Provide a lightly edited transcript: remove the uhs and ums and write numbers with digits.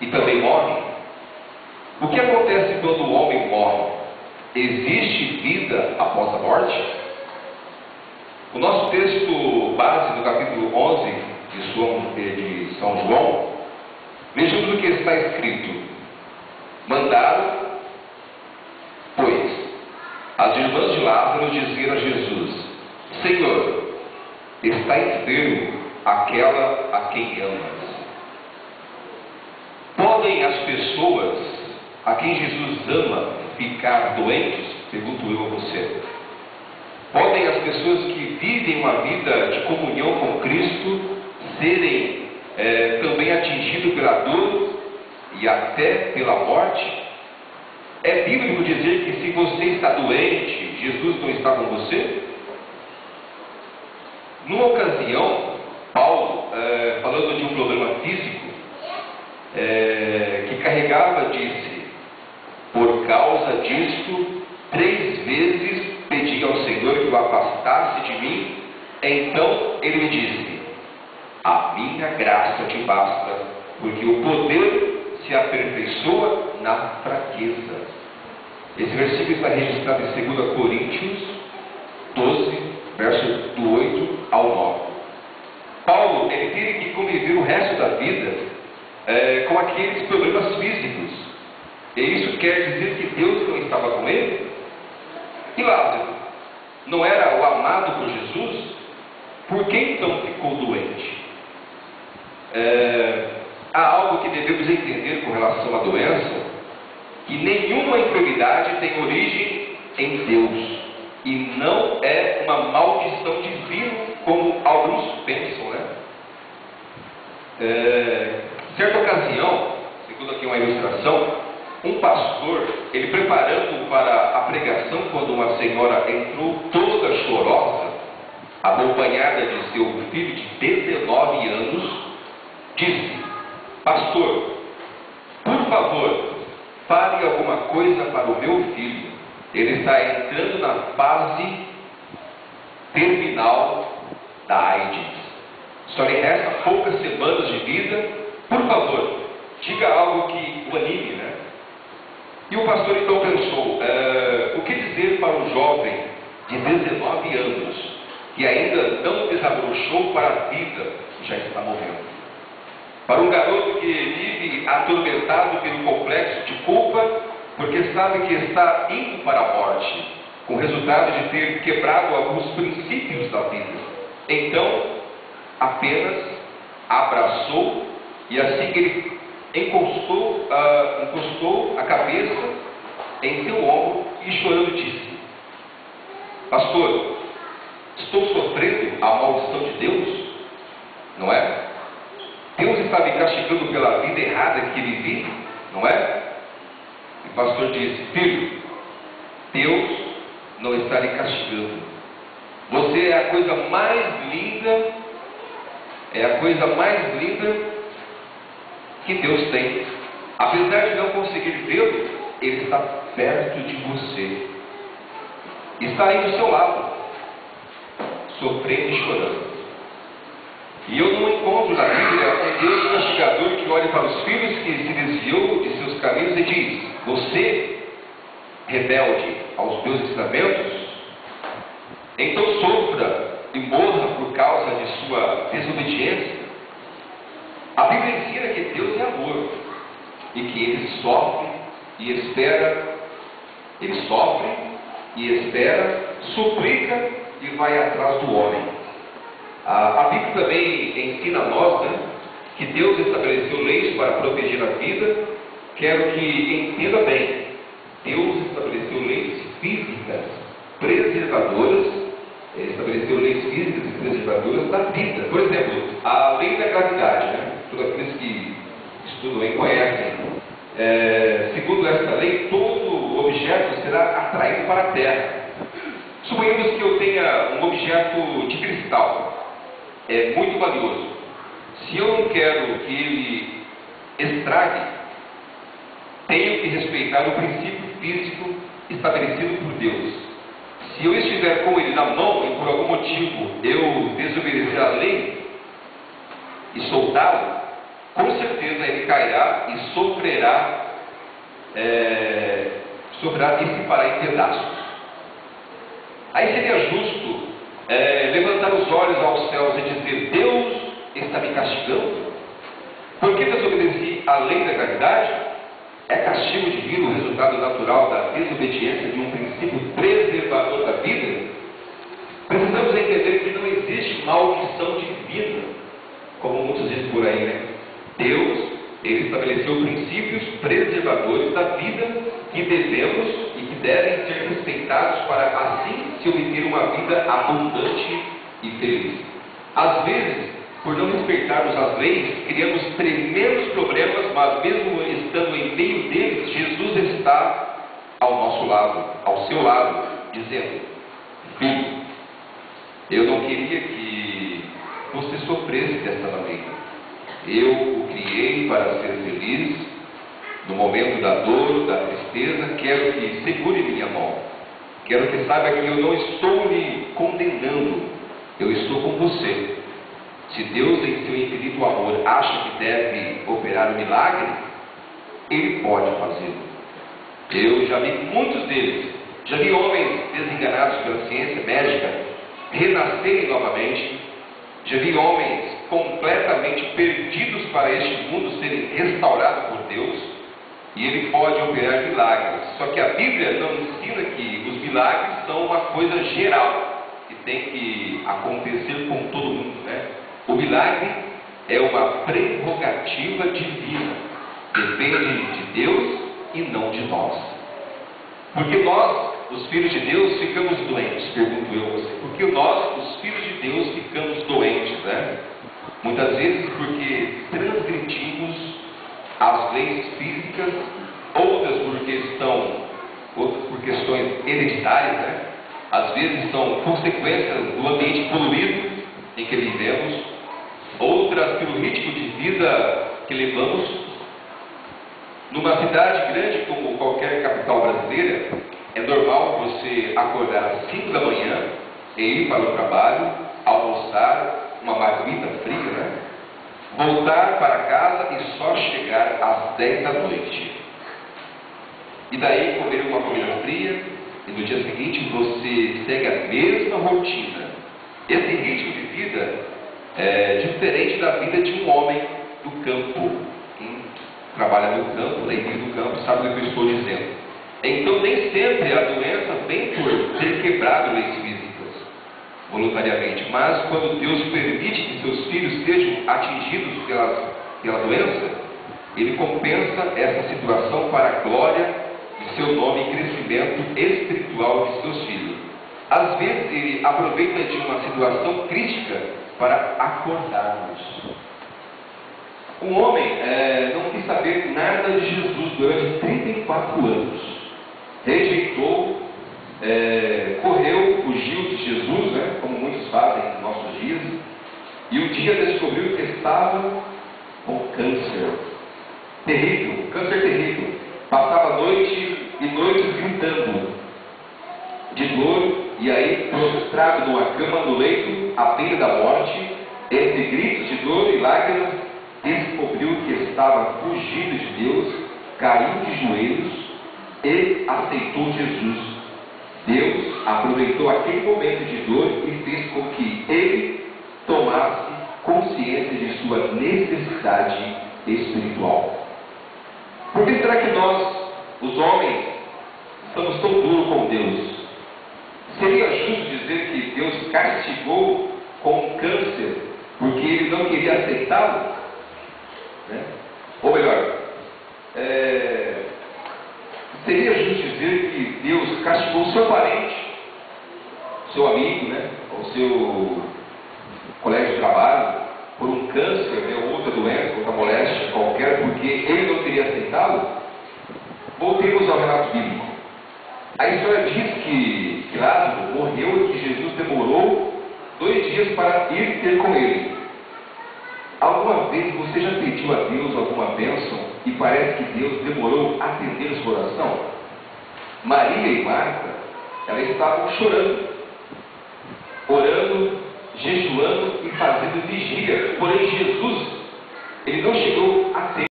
e também morrem? O que acontece quando o homem morre? Existe vida após a morte? O nosso texto base no capítulo 11 de São João, vejamos o que está escrito. Mandaram, pois, as irmãs de Lázaro dizer a Jesus: Senhor, está enfermo aquela a quem amas. Podem as pessoas a quem Jesus ama ficar doentes? Pergunto eu a você. Podem as pessoas que vivem uma vida de comunhão com Cristo serem também atingidas pela dor e até pela morte? É bíblico dizer que se você está doente, Jesus não está com você? Numa ocasião, Paulo, falando de um problema físico que carregava, disse: por causa disto, 3 vezes pedi ao Senhor que o afastasse de mim. Então ele me disse: a minha graça te basta, porque o poder se aperfeiçoa na fraqueza. Esse versículo está registrado em 2 Coríntios 12, verso do 8 ao 9. Paulo, ele teve que conviver o resto da vida com aqueles problemas físicos. E isso quer dizer que Deus não estava com ele? E Lázaro não era o amado por Jesus? Por que então ficou doente? Há algo que devemos entender com relação à doença, que nenhuma enfermidade tem origem em Deus, e não é uma maldição divina, como alguns pensam, né? Certa ocasião, segundo aqui uma ilustração, um pastor, ele preparando para a pregação, quando uma senhora entrou toda chorosa, acompanhada de seu filho de 19 anos, disse: pastor, por favor, fale alguma coisa para o meu filho. Ele está entrando na fase terminal da AIDS. Só lhe resta poucas semanas de vida. Por favor, diga algo que o anime, né? E o pastor então pensou: o que dizer para um jovem de 19 anos que ainda não desabrochou para a vida e já está morrendo? Para um garoto que vive atormentado pelo complexo de culpa, porque sabe que está indo para a morte, com o resultado de ter quebrado alguns princípios da vida. Então, apenas abraçou, e assim que ele encostou a cabeça em seu ombro e chorando disse: pastor, estou sofrendo a maldição de Deus, não é? Deus está me castigando pela vida errada que vivi, não é? E o pastor disse: filho, Deus não está lhe castigando. Você é a coisa mais linda, que Deus tem. Apesar de não conseguir vê-lo, Ele está perto de você. Está aí do seu lado, sofrendo e chorando. E eu não encontro na Bíblia um Deus castigador que olhe para os filhos que se desviou de seus caminhos e diz: você, rebelde aos meus ensinamentos, então sofra e morra por causa de sua desobediência. A Bíblia ensina que Deus é amor e que Ele sofre e espera, suplica e vai atrás do homem. A Bíblia também ensina a nós, né, que Deus estabeleceu leis para proteger a vida. Quero que entenda bem: Deus estabeleceu leis físicas preservadoras, da vida. Por exemplo, a lei da gravidade, né? Todos aqueles que estudam aí conhecem. Segundo essa lei, todo objeto será atraído para a Terra. Suponhamos que eu tenha um objeto de cristal, muito valioso. Se eu não quero que ele estrague, tenho que respeitar o princípio físico estabelecido por Deus. Se eu estiver com ele na mão e por algum motivo eu desobedecer a lei e soltá-lo, com certeza ele cairá e sofrerá e se fará em pedaços. Aí seria justo levantar os olhos aos céus e dizer: Deus está me castigando? Porque desobedeci à lei da gravidade? É castigo divino o resultado natural da desobediência de um princípio preservador da vida? Precisamos entender que não existe maldição divina, como muitos dizem por aí, né? Deus, ele estabeleceu princípios preservadores da vida que devemos e que devem ser respeitados para assim se obter uma vida abundante e feliz. Às vezes, por não respeitarmos as leis, criamos tremendos problemas, mas mesmo estando em meio deles, Jesus está ao nosso lado, ao seu lado, dizendo: Filho, eu não queria que você sofresse dessa maneira. Eu o criei para ser feliz. No momento da dor, da tristeza, quero que segure minha mão. Quero que saiba que eu não estou lhe condenando. Eu estou com você. Se Deus, em seu infinito amor, acha que deve operar um milagre, Ele pode fazê-lo. Eu já vi muitos deles. Já vi homens desenganados pela ciência médica renascerem novamente. Já vi homens completamente perdidos para este mundo serem restaurados por Deus. E Ele pode operar milagres. Só que a Bíblia não ensina que os milagres são uma coisa geral, que tem que acontecer com todo mundo, né? O milagre é uma prerrogativa divina. Depende de Deus e não de nós. Porque nós, os filhos de Deus, ficamos doentes, pergunto eu a você. Porque nós, os filhos de Deus, ficamos doentes, né? Muitas vezes porque transgredimos as leis físicas, outras por questões hereditárias, né? Às vezes são consequências do ambiente poluído em que vivemos, outras pelo ritmo de vida que levamos. Numa cidade grande como qualquer capital brasileira, é normal você acordar às 5 da manhã e ir para o trabalho, almoçar uma marmita fria, né? Voltar para casa e só chegar às 10 da noite. E daí comer uma comida fria e no dia seguinte você segue a mesma rotina. Esse ritmo de vida é diferente da vida de um homem do campo. Quem trabalha no campo, leitura do campo, sabe o que eu estou dizendo. Então nem sempre a doença vem por ter quebrado leis físicas voluntariamente, mas quando Deus permite que seus filhos sejam atingidos pela doença, Ele compensa essa situação para a glória de seu nome e crescimento espiritual de seus filhos. Às vezes Ele aproveita de uma situação crítica para acordar-nos. Um homem não quis saber nada de Jesus durante 34 anos. Rejeitou, correu, fugiu de Jesus, né, como muitos fazem nos nossos dias, e um dia descobriu que estava com câncer terrível, câncer terrível. Passava noite e noites gritando de dor, e aí, prostrado numa cama no leito, à beira da morte, entre gritos de dor e lágrimas, descobriu que estava fugindo de Deus, caiu de joelhos e aceitou Jesus. Deus aproveitou aquele momento de dor e fez com que ele tomasse consciência de sua necessidade espiritual. Por que será que nós, os homens, estamos tão duros com Deus? Seria justo dizer que Deus castigou com câncer porque Ele não queria aceitá-lo? Né? Ou melhor, seria justo dizer que Deus castigou o seu parente, seu amigo, né? Ou seu colega de trabalho, por um câncer, né? Ou outra doença, outra moléstia qualquer, porque ele não queria aceitá-lo? Voltemos ao relato bíblico. A história diz que Lázaro morreu e que Jesus demorou 2 dias para ir ter com ele. Alguma vez você já pediu a Deus alguma bênção e parece que Deus demorou a atender a sua oração? Maria e Marta, elas estavam chorando, orando, jejuando e fazendo vigília. Porém Jesus ele não chegou a ser